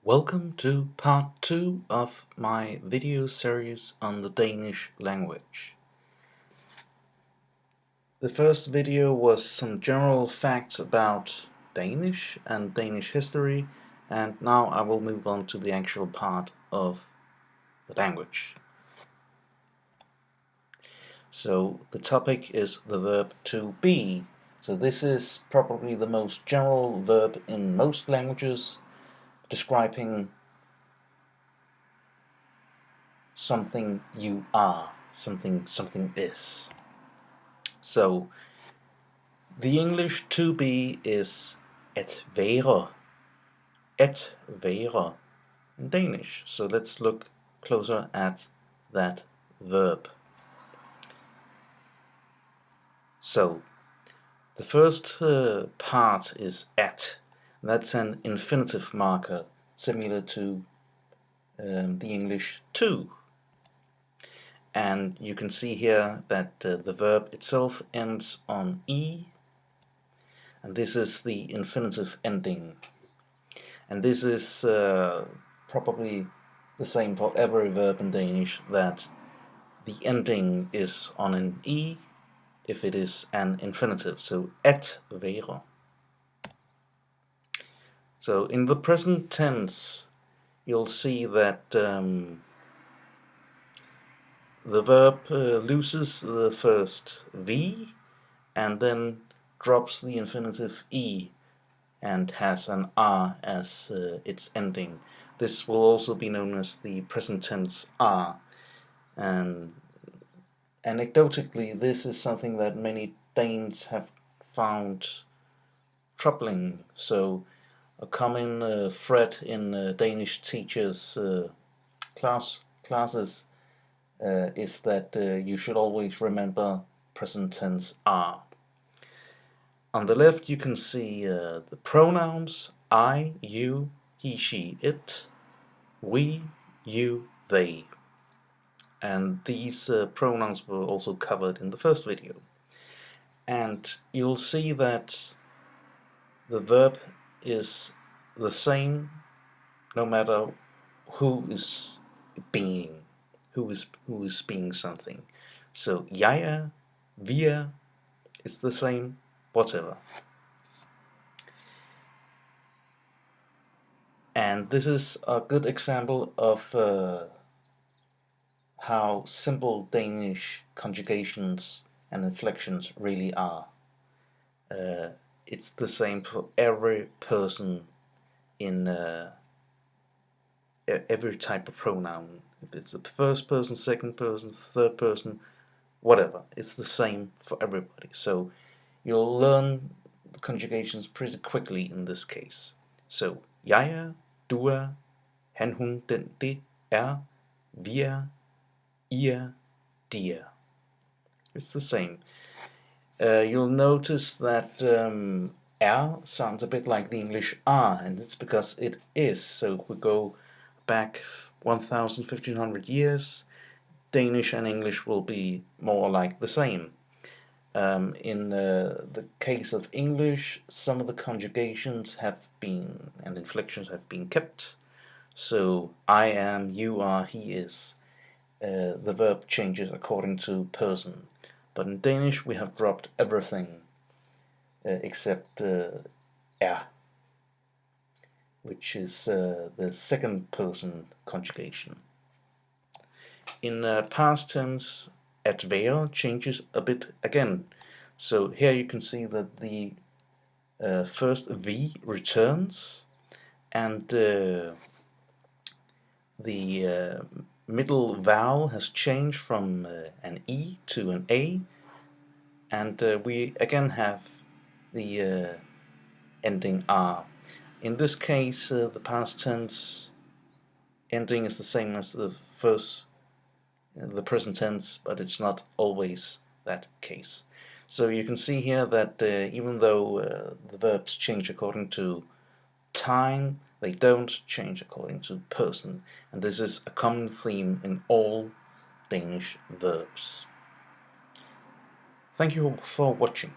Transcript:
Welcome to part 2 of my video series on the Danish language. The first video was some general facts about Danish and Danish history, and now I will move on to the actual part of the language. So the topic is the verb to be. So this is probably the most general verb in most languages, describing something you are, something is. So the English to be is at være, in Danish. So let's look closer at that verb. So the first part is at. That's an infinitive marker, similar to the English to. And you can see here that the verb itself ends on e, and this is the infinitive ending. And this is probably the same for every verb in Danish, that the ending is on an e if it is an infinitive, so at være. So in the present tense, you'll see that the verb loses the first v and then drops the infinitive e and has an r as its ending. This will also be known as the present tense are. And anecdotally, this is something that many Danes have found troubling. So a common thread in Danish teachers' classes is that you should always remember present tense are. On the left you can see the pronouns I, you, he, she, it, we, you, they. And these pronouns were also covered in the first video. And you'll see that the verb is the same no matter who is being something. So jeg er, vi er, it's the same, whatever. And this is a good example of how simple Danish conjugations and inflections really are. It's the same for every person in every type of pronoun. If it's the first person, second person, third person, whatever, it's the same for everybody. So you'll learn the conjugations pretty quickly in this case. So jeg er, du er, han, hun, den, det er, vi er, I er, de er. It's the same. You'll notice that er sounds a bit like the English are, and it's because it is. So if we go back 1,500 years, Danish and English will be more like the same. In the case of English, some of the conjugations have been, and inflections have been kept. So I am, you are, he is. The verb changes according to person. But in Danish we have dropped everything except er, which is the second person conjugation. In past tense, at være changes a bit again. So here you can see that the first v returns, and the middle vowel has changed from an e to an a, and we again have the ending r. In this case, the past tense ending is the same as the present tense, but it's not always that case. So you can see here that even though the verbs change according to time, they don't change according to person. And this is a common theme in all Danish verbs. Thank you for watching.